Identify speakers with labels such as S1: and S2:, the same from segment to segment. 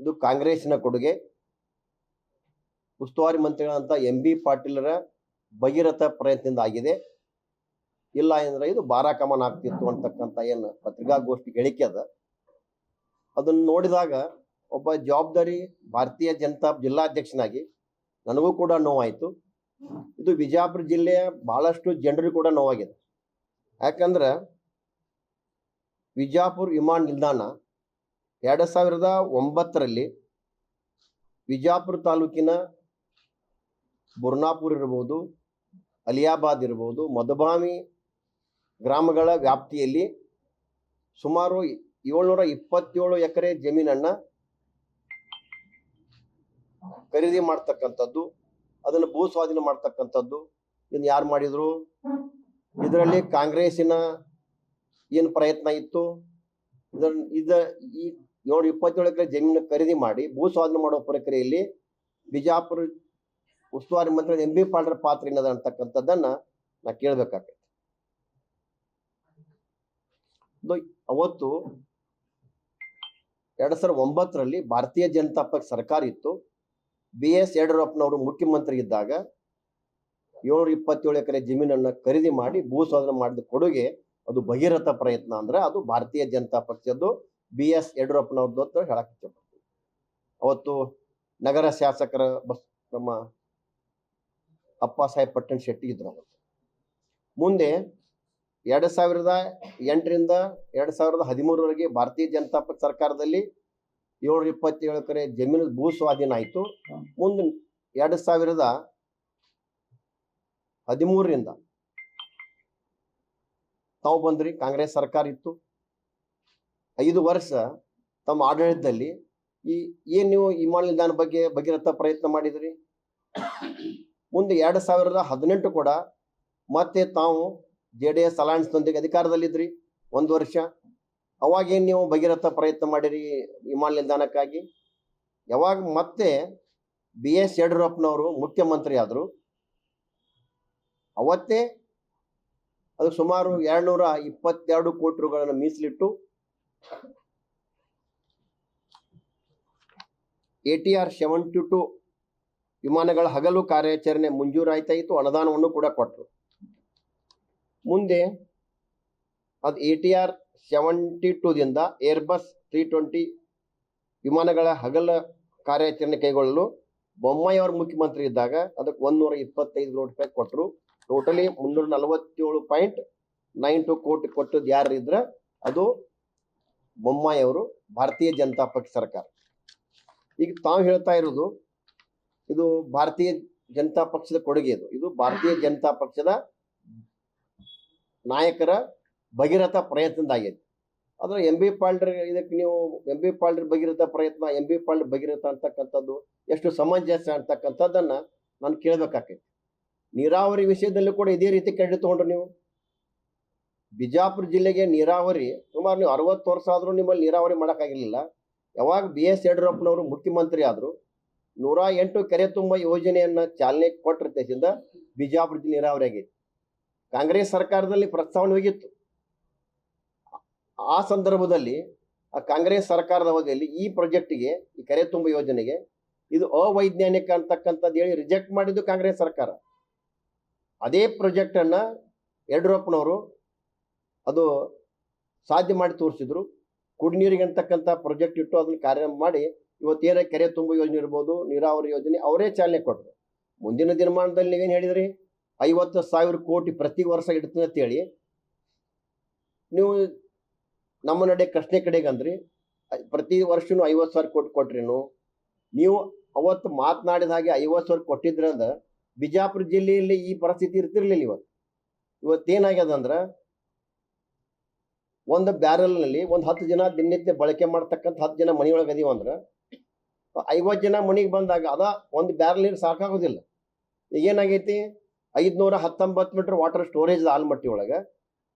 S1: ಇದು ಕಾಂಗ್ರೆಸ್ಸಿನ ಕೊಡುಗೆ. ಉಸ್ತುವಾರಿ ಮಂತ್ರಿಗಳಂತ MB ಪಾಟೀಲರ ಭಗೀರಥ ಪ್ರಯತ್ನದಿಂದ ಆಗಿದೆ. ಇಲ್ಲ ಅಂದ್ರೆ ಇದು ಬಾರಾಕಮನ ಆಗ್ತಿತ್ತು ಅಂತಕ್ಕಂಥ ಏನು ಪತ್ರಿಕಾಗೋಷ್ಠಿ ಹೇಳಿಕೆ ಅದ, ಅದನ್ನು ನೋಡಿದಾಗ ಒಬ್ಬ ಜವಾಬ್ದಾರಿ ಭಾರತೀಯ ಜನತಾ ಜಿಲ್ಲಾಧ್ಯಕ್ಷನಾಗಿ ನನಗೂ ಕೂಡ ನೋವಾಯಿತು. ಇದು ವಿಜಯಪುರ ಜಿಲ್ಲೆಯ ಬಹಳಷ್ಟು ಜನರಿಗೂ ಕೂಡ ನೋವಾಗಿದೆ. ಯಾಕಂದ್ರೆ ವಿಜಯಪುರ ವಿಮಾನ ನಿಲ್ದಾಣ 2009ರಲ್ಲಿ ವಿಜಯಪುರ ತಾಲೂಕಿನ ಬುರ್ನಾಪುರ್ ಇರ್ಬೋದು, ಅಲಿಯಾಬಾದ್ ಇರ್ಬೋದು, ಮಧುಬಾಮಿ ಗ್ರಾಮಗಳ ವ್ಯಾಪ್ತಿಯಲ್ಲಿ ಸುಮಾರು 727 ಎಕರೆ ಜಮೀನನ್ನ ಖರೀದಿ ಮಾಡ್ತಕ್ಕಂಥದ್ದು, ಅದನ್ನು ಭೂ ಸ್ವಾಧೀನ ಮಾಡ್ತಕ್ಕಂಥದ್ದು ಇದನ್ನು ಯಾರು ಮಾಡಿದ್ರು? ಇದರಲ್ಲಿ ಕಾಂಗ್ರೆಸ್ಸಿನ ಏನು ಪ್ರಯತ್ನ ಇತ್ತು? ಈ 727 ಎಕರೆ ಜಮೀನು ಖರೀದಿ ಮಾಡಿ ಭೂ ಸ್ವಾಧೀನ ಮಾಡೋ ಪ್ರಕ್ರಿಯೆಯಲ್ಲಿ ಬಿಜಾಪುರ ಉಸ್ತುವಾರಿ ಮಂತ್ರಿ MB ಪಾಟೀಲ್ ಪಾತ್ರ ಏನದ ಅಂತಕ್ಕಂಥದ್ದನ್ನ ನಾ ಕೇಳಬೇಕಾಗ್ತದೆ. ಅವತ್ತು 2009ರಲ್ಲಿ ಭಾರತೀಯ ಜನತಾ ಪಕ್ಷ ಸರ್ಕಾರ ಇತ್ತು. BS ಯಡಿಯೂರಪ್ಪನವರು ಮುಖ್ಯಮಂತ್ರಿ ಇದ್ದಾಗ 727 ಎಕರೆ ಜಮೀನನ್ನ ಖರೀದಿ ಮಾಡಿ ಭೂ ಸ್ವಾಧೀನ ಮಾಡಿದ ಕೊಡುಗೆ ಅದು ಭಗೀರಥ ಪ್ರಯತ್ನ ಅಂದ್ರೆ ಅದು ಭಾರತೀಯ ಜನತಾ ಪಕ್ಷದ್ದು BS ಯಡಿಯೂರಪ್ಪನವ್ರದ್ದು ಅಂತ ಹೇಳಕ್ ಇಷ್ಟಪಡ್ತೀವಿ. ಅವತ್ತು ನಗರ ಶಾಸಕರ ನಮ್ಮ ಅಪ್ಪ ಸಾಹೇಬ್ ಪಟ್ಟಣ ಶೆಟ್ಟಿ ಇದ್ರು. ಅವತ್ತು ಮುಂದೆ 2008ರಿಂದ 2013ವರೆಗೆ ಭಾರತೀಯ ಜನತಾ ಪಕ್ಷ ಸರ್ಕಾರದಲ್ಲಿ 727 ಎಕರೆ ಜಮೀನು ಭೂ ಸ್ವಾಧೀನ ಆಯಿತು. ಮುಂದೆ 2013ರಿಂದ ತಾವು ಬಂದ್ರಿ, ಕಾಂಗ್ರೆಸ್ ಸರ್ಕಾರ ಇತ್ತು. 5 ವರ್ಷ ತಮ್ಮ ಆಡಳಿತದಲ್ಲಿ ಏನ್ ನೀವು ವಿಮಾನ ನಿಲ್ದಾಣ ಬಗ್ಗೆ ಭಗೀರಥ ಪ್ರಯತ್ನ ಮಾಡಿದ್ರಿ. ಮುಂದೆ 2018 ಕೂಡ ಮತ್ತೆ ತಾವು JDS ಅಲಯನ್ಸ್ನೊಂದಿಗೆ ಅಧಿಕಾರದಲ್ಲಿದ್ರಿ 1 ವರ್ಷ. ಅವಾಗೇನು ನೀವು ಭಗೀರಥ ಪ್ರಯತ್ನ ಮಾಡಿರಿ ವಿಮಾನ ನಿಲ್ದಾಣಕ್ಕಾಗಿ? ಯಾವಾಗ ಮತ್ತೆ BS ಯಡಿಯೂರಪ್ಪನವರು ಮುಖ್ಯಮಂತ್ರಿ ಆದರು ಅವತ್ತೇ ಅದು ಸುಮಾರು 222 ಕೋಟಿ ರೂಪಾಯಿಗಳನ್ನು ಮೀಸಲಿಟ್ಟು ATR 72 ವಿಮಾನಗಳ ಹಗಲು ಕಾರ್ಯಾಚರಣೆ ಮಂಜೂರಾಯ್ತಾಯಿತು. ಅನುದಾನವನ್ನು ಕೂಡ ಕೊಟ್ಟರು. ಮುಂದೆ ಅದು ATR 72ದಿಂದ ಏರ್ಬಸ್ 320 ವಿಮಾನಗಳ ಹಗಲ ಕಾರ್ಯಾಚರಣೆ ಕೈಗೊಳ್ಳಲು ಬೊಮ್ಮಾಯಿ ಅವರು ಮುಖ್ಯಮಂತ್ರಿ ಇದ್ದಾಗ ಅದಕ್ಕೆ 125 ಕೋಟಿ ರೂಪಾಯಿ ಕೊಟ್ಟರು. ಟೋಟಲಿ 347.92 ಕೋಟಿ ಕೊಟ್ಟದ್ದು ಯಾರು ಇದ್ರೆ ಅದು ಬೊಮ್ಮಾಯಿ ಅವರು, ಭಾರತೀಯ ಜನತಾ ಪಕ್ಷ ಸರ್ಕಾರ. ಈಗ ತಾವು ಹೇಳ್ತಾ ಇರೋದು ಇದು ಭಾರತೀಯ ಜನತಾ ಪಕ್ಷದ ಕೊಡುಗೆ. ಇದು ಭಾರತೀಯ ಜನತಾ ಪಕ್ಷದ ನಾಯಕರ ಭಗೀರಥ ಪ್ರಯತ್ನದಾಗಿದೆ. ಆದ್ರೆ MB ಪಾಟೀಲ್ ಇದಕ್ಕೆ ನೀವು MB ಪಾಟೀಲ್ ಭಗೀರಥ ಪ್ರಯತ್ನ, MB ಪಾಟೀಲ್ ಭಗೀರಥ ಅಂತಕ್ಕಂಥದ್ದು ಎಷ್ಟು ಸಮಂಜಸ ಅಂತಕ್ಕಂಥದ್ದನ್ನ ನಾನು ಕೇಳಬೇಕಾಗ್ತೈತಿ. ನೀರಾವರಿ ವಿಷಯದಲ್ಲೂ ಕೂಡ ಇದೇ ರೀತಿ ಕ್ರೆಡಿಟ್ ತಗೊಂಡ್ರು ನೀವು. ಬಿಜಾಪುರ ಜಿಲ್ಲೆಗೆ ನೀರಾವರಿ ಸುಮಾರು ನೀವು 60 ವರ್ಷ ಆದ್ರೂ ನಿಮ್ಮಲ್ಲಿ ನೀರಾವರಿ ಮಾಡೋಕ್ಕಾಗಿರ್ಲಿಲ್ಲ. ಯಾವಾಗ BS ಯಡಿಯೂರಪ್ಪನವರು ಮುಖ್ಯಮಂತ್ರಿ ಆದ್ರು 108 ಕೆರೆ ತುಂಬ ಯೋಜನೆಯನ್ನ ಚಾಲನೆ ಕೊಟ್ಟಿರ್ತದಿಂದ ಬಿಜಾಪುರ ಜಿಲ್ಲೆ ನೀರಾವರಿ ಆಗೈತಿ. ಕಾಂಗ್ರೆಸ್ ಸರ್ಕಾರದಲ್ಲಿ ಪ್ರಸ್ತಾವನೆ ಹೋಗಿತ್ತು. ಆ ಸಂದರ್ಭದಲ್ಲಿ ಆ ಕಾಂಗ್ರೆಸ್ ಸರ್ಕಾರದ ಅವಧಿಯಲ್ಲಿ ಈ ಪ್ರಾಜೆಕ್ಟಿಗೆ, ಈ ಕೆರೆ ತುಂಬ ಯೋಜನೆಗೆ ಇದು ಅವೈಜ್ಞಾನಿಕ ಅಂತಕ್ಕಂಥದ್ದು ಹೇಳಿ ರಿಜೆಕ್ಟ್ ಮಾಡಿದ್ದು ಕಾಂಗ್ರೆಸ್ ಸರ್ಕಾರ. ಅದೇ ಪ್ರಾಜೆಕ್ಟ್ ಅನ್ನ ಯಡಿಯೂರಪ್ಪನವರು ಅದು ಸಾಧ್ಯ ಮಾಡಿ ತೋರಿಸಿದ್ರು. ಕುಡಿನೀರಿಗೆ ಅಂತಕ್ಕಂಥ ಪ್ರಾಜೆಕ್ಟ್ ಇಟ್ಟು ಅದನ್ನ ಕಾರ್ಯ ಮಾಡಿ ಇವತ್ತೇನ ಕೆರೆ ತುಂಬ ಯೋಜನೆ ಇರ್ಬೋದು, ನೀರಾವರಿ ಯೋಜನೆ ಅವರೇ ಚಾಲನೆ ಕೊಟ್ಟರು. ಮುಂದಿನ ದಿನಮಾನದಲ್ಲಿ ನೀವೇನು ಹೇಳಿದ್ರಿ? 50,000 ಕೋಟಿ ಪ್ರತಿ ವರ್ಷ ಇಡ್ತೀನಿ ಅಂತ ಹೇಳಿ ನೀವು ನಮ್ಮ ನಡೆ ಕೃಷ್ಣೆ ಕಡೆಗೆ ಅಂದ್ರಿ. ಪ್ರತಿ ವರ್ಷನೂ 50,000 ಕೋಟಿ ಕೊಟ್ರೇನು? ನೀವು ಅವತ್ತು ಮಾತನಾಡಿದ ಹಾಗೆ 50,000 ಕೊಟ್ಟಿದ್ರಂದ್ರೆ ಬಿಜಾಪುರ ಜಿಲ್ಲೆಯಲ್ಲಿ ಈ ಪರಿಸ್ಥಿತಿ ಇರ್ತಿರ್ಲಿಲ್ಲ. ಇವತ್ತೇನಾಗ್ಯದಂದ್ರೆ ಒಂದು ಬ್ಯಾರಲ್ನಲ್ಲಿ ಒಂದು 10 ಜನ ದಿನನಿತ್ಯ ಬಳಕೆ ಮಾಡ್ತಕ್ಕಂಥ 10 ಜನ ಮನೆಯೊಳಗೆ ಅದೀವಂದ್ರೆ 50 ಜನ ಮನೆಗೆ ಬಂದಾಗ ಅದ ಒಂದು ಬ್ಯಾರಲ್ ನೀರು ಸಾಕಾಗೋದಿಲ್ಲ. ಈಗ ಏನಾಗೈತಿ, 519 ಮೀಟರ್ ವಾಟರ್ ಸ್ಟೋರೇಜ್ ಆಲ್ಮಟ್ಟಿ ಒಳಗೆ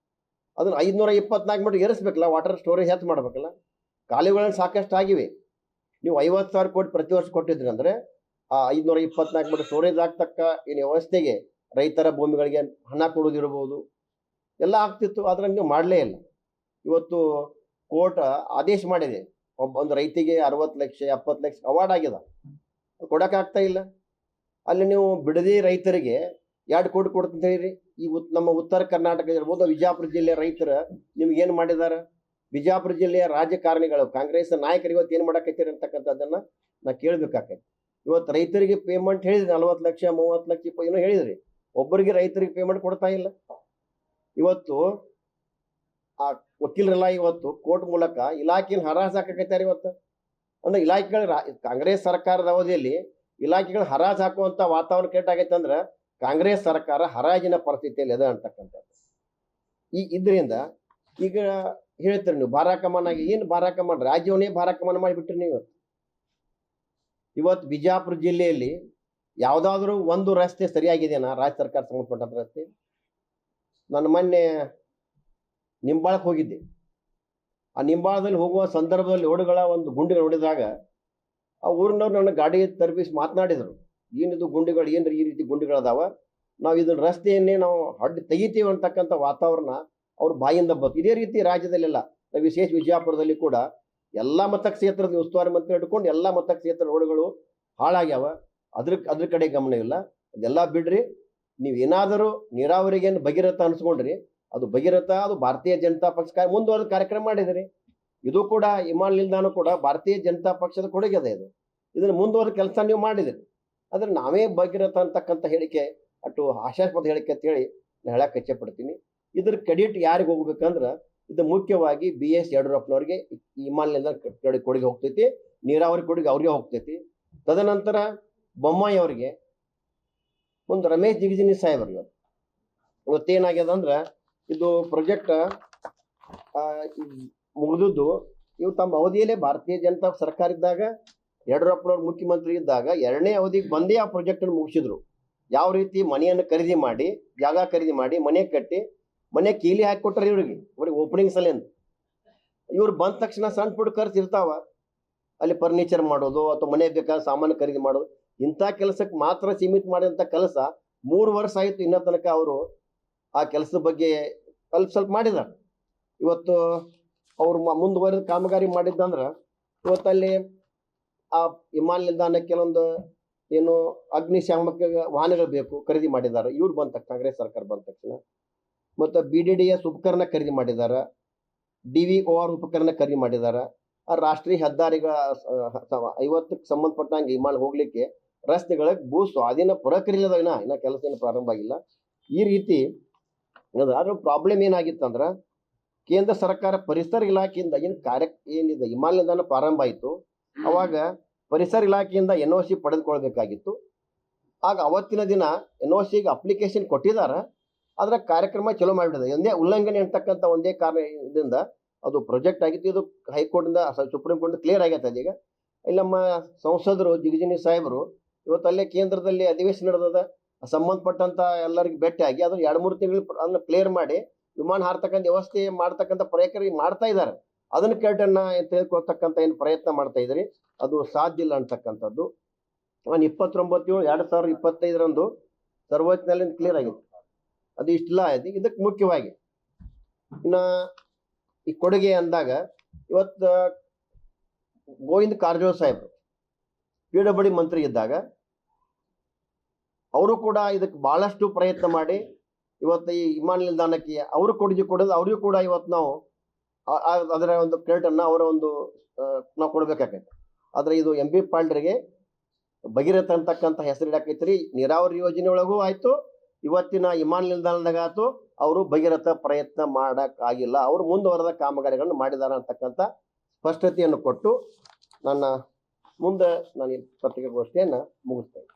S1: ಅದನ್ನ 524 ಮೀಟರ್ ಏರಿಸ್ಬೇಕಲ್ಲ, ವಾಟರ್ ಸ್ಟೋರೇಜ್ ಹೆಚ್ಚು ಮಾಡ್ಬೇಕಲ್ಲ. ಕಾಲುವೆಗಳನ್ನು ಸಾಕಷ್ಟು ಆಗಿವೆ. ನೀವು 50,000 ಕೋಟಿ ಪ್ರತಿ ವರ್ಷ ಕೊಟ್ಟಿದ್ರಿ ಅಂದ್ರೆ ಆ 524 ಮೀಟರ್ ಸ್ಟೋರೇಜ್ ಆಗ್ತಕ್ಕ ಏನು ವ್ಯವಸ್ಥೆಗೆ ರೈತರ ಭೂಮಿಗಳಿಗೆ ಹಣ ಕೊಡೋದಿರ್ಬೋದು ಎಲ್ಲ ಆಗ್ತಿತ್ತು. ಆದ್ರೆ ನೀವು ಮಾಡಲೇ ಇಲ್ಲ. ಇವತ್ತು ಕೋರ್ಟ್ ಆದೇಶ ಮಾಡಿದೆ, ಒಂದು ರೈತಿಗೆ 60 ಲಕ್ಷ 70 ಲಕ್ಷ ಅವಾರ್ಡ್ ಆಗ್ಯದ, ಕೊಡೋಕ್ಕಾಗ್ತಾ ಇಲ್ಲ. ಅಲ್ಲಿ ನೀವು ಬಿಡದಿ ರೈತರಿಗೆ 2 ಕೋಟಿ ಕೊಡ್ತಂತ ಹೇಳಿರಿ. ಈ ನಮ್ಮ ಉತ್ತರ ಕರ್ನಾಟಕ ಇರ್ಬೋದು, ವಿಜಯಪುರ ಜಿಲ್ಲೆಯ ರೈತರ ನಿಮ್ಗೆ ಏನು ಮಾಡಿದಾರ? ಬಿಜಾಪುರ ಜಿಲ್ಲೆಯ ರಾಜಕಾರಣಿಗಳು ಕಾಂಗ್ರೆಸ್ ನಾಯಕರು ಇವತ್ತು ಏನು ಮಾಡಕತ್ತೀರಿ ಅಂತಕ್ಕಂಥದ್ದನ್ನ ನಾ ಕೇಳಬೇಕಾಗೈತಿ. ಇವತ್ತು ರೈತರಿಗೆ ಪೇಮೆಂಟ್ ಹೇಳಿದ್ರಿ 40 ಲಕ್ಷ 30 ಲಕ್ಷ ಏನೋ ಹೇಳಿದ್ರಿ, ಒಬ್ಬರಿಗೆ ರೈತರಿಗೆ ಪೇಮೆಂಟ್ ಕೊಡ್ತಾ ಇಲ್ಲ. ಇವತ್ತು ಆ ವಕೀಲರೆಲ್ಲ ಇವತ್ತು ಕೋರ್ಟ್ ಮೂಲಕ ಇಲಾಖೆಯನ್ನು ಹರಾಜು ಹಾಕಕತ್ತಾರೆ. ಇವತ್ತು ಅಂದ್ರೆ ಇಲಾಖೆಗಳು ಕಾಂಗ್ರೆಸ್ ಸರ್ಕಾರದ ಅವಧಿಯಲ್ಲಿ ಇಲಾಖೆಗಳು ಹರಾಜು ಹಾಕುವಂತ ವಾತಾವರಣ ಕೆಟ್ಟಾಗೈತೆ ಅಂದ್ರೆ ಕಾಂಗ್ರೆಸ್ ಸರ್ಕಾರ ಹರಾಜಿನ ಪರಿಸ್ಥಿತಿಯಲ್ಲಿ ಇದೆ ಅಂತಕ್ಕಂಥದ್ದು. ಇದರಿಂದ ಈಗ ಹೇಳ್ತೀರಿ ನೀವು ಭಾರಾಕಮನ, ಏನು ಭಾರಾಕಮನ? ರಾಜ್ಯವನ್ನೇ ಭಾರಾಕಮನ ಮಾಡಿಬಿಟ್ರಿ ನೀವು. ಇವತ್ತು ಬಿಜಾಪುರ ಜಿಲ್ಲೆಯಲ್ಲಿ ಯಾವುದಾದ್ರೂ ಒಂದು ರಸ್ತೆ ಸರಿಯಾಗಿದೆಯಾ? ರಾಜ್ಯ ಸರ್ಕಾರ ಸಂಬಂಧಪಟ್ಟಂತ ರಸ್ತೆ? ನಾನು ಮೊನ್ನೆ ನಿಂಬಾಳಕ್ಕೆ ಹೋಗಿದ್ದೆ. ಆ ನಿಂಬಾಳದಲ್ಲಿ ಹೋಗುವ ಸಂದರ್ಭದಲ್ಲಿ ರೋಡ್ಗಳ ಒಂದು ಗುಂಡಿಗಳು ನೋಡಿದಾಗ ಆ ಊರಿನವ್ರು ನನ್ನ ಗಾಡಿ ತರಬಿಸಿ ಮಾತನಾಡಿದರು, ಏನಿದು ಗುಂಡಿಗಳು, ಏನ್ರಿ ಈ ರೀತಿ ಗುಂಡಿಗಳದಾವ, ನಾವು ಇದನ್ನ ರಸ್ತೆಯನ್ನೇ ನಾವು ಅಡ್ಡಿ ತೆಗಿತೀವಿ ಅಂತಕ್ಕಂಥ ವಾತಾವರಣ ಅವ್ರ ಬಾಯಿಂದ ಬಂತು. ಇದೇ ರೀತಿ ರಾಜ್ಯದಲ್ಲೆಲ್ಲ, ವಿಶೇಷ ವಿಜಯಪುರದಲ್ಲಿ ಕೂಡ ಎಲ್ಲ ಮತಕ್ಷೇತ್ರದ ಉಸ್ತುವಾರಿ ಮಂತ್ರಿ ಹಿಡ್ಕೊಂಡು ಎಲ್ಲ ಮತಕ್ಷೇತ್ರ ರೋಡ್ಗಳು ಹಾಳಾಗ್ಯಾವ. ಅದ್ರ ಕಡೆ ಗಮನ ಇಲ್ಲ. ಅದೆಲ್ಲ ಬಿಡ್ರಿ. ನೀವು ಏನಾದರೂ ನೀರಾವರಿಗೇನು ಭಗೀರಥ ಅನ್ಸ್ಕೊಂಡ್ರಿ, ಅದು ಭಗೀರಥ, ಅದು ಭಾರತೀಯ ಜನತಾ ಪಕ್ಷ ಮುಂದುವರೆದ ಕಾರ್ಯಕ್ರಮ ಮಾಡಿದ್ರಿ. ಇದು ಕೂಡ ವಿಮಾನ ನಿಲ್ದಾಣ ಕೂಡ ಭಾರತೀಯ ಜನತಾ ಪಕ್ಷದ ಕೊಡುಗೆ ಅದ. ಇದನ್ನು ಮುಂದುವರೆದ ಕೆಲಸ ನೀವು ಮಾಡಿದ್ರಿ. ಆದ್ರೆ ನಾವೇ ಭಗೀರಥ ಅಂತಕ್ಕಂಥ ಹೇಳಿಕೆ, ಅಷ್ಟು ಆಶಾಸ್ಪದ ಹೇಳಿಕೆ ಅಂತ ಹೇಳಿ ನಾನು ಹೇಳಕ್ ಇಚ್ಛೆ ಪಡ್ತೀನಿ. ಇದ್ರ ಕ್ರೆಡಿಟ್ ಯಾರಿಗೆ ಹೋಗ್ಬೇಕಂದ್ರೆ ಇದು ಮುಖ್ಯವಾಗಿ BS ಯಡಿಯೂರಪ್ಪನವ್ರಿಗೆ ಈ ವಿಮಾನ ನಿಲ್ದಾಣ ಕೊಡುಗೆ ಹೋಗ್ತೈತಿ, ನೀರಾವರಿ ಕೊಡುಗೆ ಅವ್ರಿಗೆ ಹೋಗ್ತೈತಿ. ತದನಂತರ ಬೊಮ್ಮಾಯಿ ಅವರಿಗೆ, ಒಂದು ರಮೇಶ್ ಜಿಗಜಿಣಗಿ ಸಾಹೇಬರಿಗೆ ಇವತ್ತೇನಾಗ್ಯದ ಅಂದ್ರೆ ಇದು ಪ್ರಾಜೆಕ್ಟ್ ಮುಗಿದದ್ದು ಇವು ತಮ್ಮ ಅವಧಿಯಲ್ಲೇ ಭಾರತೀಯ ಜನತಾ ಸರ್ಕಾರ ಇದ್ದಾಗ, ಯಡಿಯೂರಪ್ಪನವ್ರು ಮುಖ್ಯಮಂತ್ರಿ ಇದ್ದಾಗ 2ನೇ ಅವಧಿಗೆ ಬಂದೇ ಆ ಪ್ರಾಜೆಕ್ಟ್ ಅನ್ನು ಮುಗಿಸಿದ್ರು. ಯಾವ ರೀತಿ ಮನೆಯನ್ನು ಖರೀದಿ ಮಾಡಿ, ಜಾಗ ಖರೀದಿ ಮಾಡಿ, ಮನೆ ಕಟ್ಟಿ, ಮನೆ ಕೀಲಿ ಹಾಕಿಕೊಟ್ರೆ ಇವ್ರಿಗೆ ಓಪನಿಂಗ್ ಸಲಿಂದ. ಇವ್ರು ಬಂದ ತಕ್ಷಣ ಸಣ್ಣ ಪುಟ್ಟ ಖರ್ಚು ಇರ್ತಾವ, ಅಲ್ಲಿ ಫರ್ನಿಚರ್ ಮಾಡೋದು ಅಥವಾ ಮನೆ ಬೇಕಾದ ಸಾಮಾನು ಖರೀದಿ ಮಾಡೋದು, ಇಂಥ ಕೆಲಸಕ್ಕೆ ಮಾತ್ರ ಸೀಮಿತ ಮಾಡಿದಂಥ ಕೆಲಸ 3 ವರ್ಷ ಆಯಿತು. ಇನ್ನೂ ತನಕ ಅವರು ಆ ಕೆಲಸದ ಬಗ್ಗೆ ಸ್ವಲ್ಪ ಮಾಡಿದ್ದಾರೆ. ಇವತ್ತು ಅವ್ರು ಮುಂದುವರೆದ ಕಾಮಗಾರಿ ಮಾಡಿದ್ದಂದ್ರೆ ಇವತ್ತಲ್ಲಿ ಆ ವಿಮಾನ ನಿಲ್ದಾಣಕ್ಕೆ ಕೆಲವೊಂದು ಏನು ಅಗ್ನಿಶಾಮಕ ವಾಹನಗಳು ಬೇಕು, ಖರೀದಿ ಮಾಡಿದ್ದಾರೆ ಇವ್ರು ಬಂದ ತಕ್ಷಣ, ಕಾಂಗ್ರೆಸ್ ಸರ್ಕಾರ ಬಂದ ತಕ್ಷಣ. ಮತ್ತು BDDS ಉಪಕರಣ ಖರೀದಿ ಮಾಡಿದ್ದಾರೆ, DVOR ಉಪಕರಣ ಖರೀದಿ ಮಾಡಿದ್ದಾರೆ. ಆ ರಾಷ್ಟ್ರೀಯ ಹೆದ್ದಾರಿಗಳ 50ಕ್ಕೆ ಸಂಬಂಧಪಟ್ಟಂಗೆ ವಿಮಾನ ಹೋಗ್ಲಿಕ್ಕೆ ರಸ್ತೆಗಳಿಗೆ ಭೂ ಸ್ವಾಧೀನ ಪ್ರಕ್ರಿಯೆ ಇನ್ನ ಕೆಲಸ ಏನು ಪ್ರಾರಂಭ ಆಗಿಲ್ಲ. ಈ ರೀತಿ ಅದ್ರ ಪ್ರಾಬ್ಲಮ್ ಏನಾಗಿತ್ತಂದ್ರೆ ಕೇಂದ್ರ ಸರ್ಕಾರ ಪರಿಸರ ಇಲಾಖೆಯಿಂದ ಏನಿದೆ ವಿಮಾನ ನಿಲ್ದಾಣ ಪ್ರಾರಂಭ ಆಯಿತು, ಅವಾಗ ಪರಿಸರ ಇಲಾಖೆಯಿಂದ NOC ಪಡೆದುಕೊಳ್ಬೇಕಾಗಿತ್ತು. ಆಗ ಅವತ್ತಿನ ದಿನ NOCಗೆ ಅಪ್ಲಿಕೇಶನ್ ಕೊಟ್ಟಿದ್ದಾರೆ, ಆದ್ರೆ ಕಾರ್ಯಕ್ರಮ ಚಲೋ ಮಾಡಿಬಿಟ್ಟಿದೆ. ಒಂದೇ ಉಲ್ಲಂಘನೆ ಅಂತಕ್ಕಂಥ ಒಂದೇ ಕಾರಣದಿಂದ ಅದು ಪ್ರಾಜೆಕ್ಟ್ ಆಗಿತ್ತು. ಇದು ಹೈಕೋರ್ಟಿಂದ ಸುಪ್ರೀಂ ಕೋರ್ಟ್ ಕ್ಲಿಯರ್ ಆಗೈತೆ. ಈಗ ಇಲ್ಲಿ ನಮ್ಮ ಸಂಸದರು ಜಿಗಜಿಣಗಿ ಸಾಹೇಬರು ಇವತ್ತಲ್ಲೇ ಕೇಂದ್ರದಲ್ಲಿ ಅಧಿವೇಶನ ನಡೆದದ, ಸಂಬಂಧಪಟ್ಟಂತ ಎಲ್ಲರಿಗೆ ಭೇಟಿಯಾಗಿ ಅದನ್ನು 2-3 ತಿಂಗಳು ಅದನ್ನ ಕ್ಲಿಯರ್ ಮಾಡಿ ವಿಮಾನ ಹಾರ್ತಕ್ಕಂಥ ವ್ಯವಸ್ಥೆ ಮಾಡ್ತಕ್ಕಂಥ ಪ್ರಕ್ರಿಯೆ ಮಾಡ್ತಾ ಇದ್ದಾರೆ. ಅದನ್ನ ಕೇಟನ್ನ ತೆಗೆದುಕೊಳ್ತಕ್ಕಂಥ ಏನು ಪ್ರಯತ್ನ ಮಾಡ್ತಾ ಇದ್ರಿ, ಅದು ಸಾಧ್ಯ ಇಲ್ಲ ಅಂತಕ್ಕಂಥದ್ದು. 29/7/2025 ಸರ್ವೋಚ್ಚ ನ್ಯಾಯಾಲಯದಿಂದ ಕ್ಲಿಯರ್ ಆಗಿದೆ. ಅದು ಇಷ್ಟೆಲ್ಲ ಆಯ್ತು. ಇದಕ್ಕೆ ಮುಖ್ಯವಾಗಿ ಇನ್ನ ಈ ಕೊಡುಗೆ ಅಂದಾಗ ಇವತ್ತು ಗೋವಿಂದ ಕಾರಜೋಳ ಸಾಹೇಬರು PWD ಮಂತ್ರಿ ಇದ್ದಾಗ ಅವರು ಕೂಡ ಇದಕ್ಕೆ ಬಹಳಷ್ಟು ಪ್ರಯತ್ನ ಮಾಡಿ ಇವತ್ತು ಈ ವಿಮಾನ ನಿಲ್ದಾಣಕ್ಕೆ ಅವರು ಕೊಡುಗೆ ಕೊಡೋದು, ಅವರಿಗೂ ಕೂಡ ಇವತ್ತು ನಾವು ಅದರ ಒಂದು ಕ್ರೆಡಿಟ್ ಅನ್ನ ಅವರ ಒಂದು ನಾವು ಕೊಡ್ಬೇಕಾಗೈತೆ. ಆದ್ರೆ ಇದು MB ಪಾಟೀಲ್ರಿಗೆ ಭಗೀರಥ ಅಂತಕ್ಕಂಥ ಹೆಸರಿಡಾಕೈತ್ರಿ. ನೀರಾವರಿ ಯೋಜನೆ ಒಳಗೂ ಆಯ್ತು, ಇವತ್ತಿನ ವಿಮಾನ ನಿಲ್ದಾಣದಾಗ ಆಯ್ತು, ಅವರು ಭಗೀರಥ ಪ್ರಯತ್ನ ಮಾಡಕ್ ಆಗಿಲ್ಲ. ಅವರು ಮುಂದುವರೆದ ಕಾಮಗಾರಿಗಳನ್ನು ಮಾಡಿದಾರ ಅಂತಕ್ಕಂಥ ಸ್ಪಷ್ಟತೆಯನ್ನು ಕೊಟ್ಟು ನನ್ನ ಮುಂದೆ ನಾನು ಈ ಪತ್ರಿಕಾಗೋಷ್ಠಿಯನ್ನು ಮುಗಿಸ್ತೇನೆ.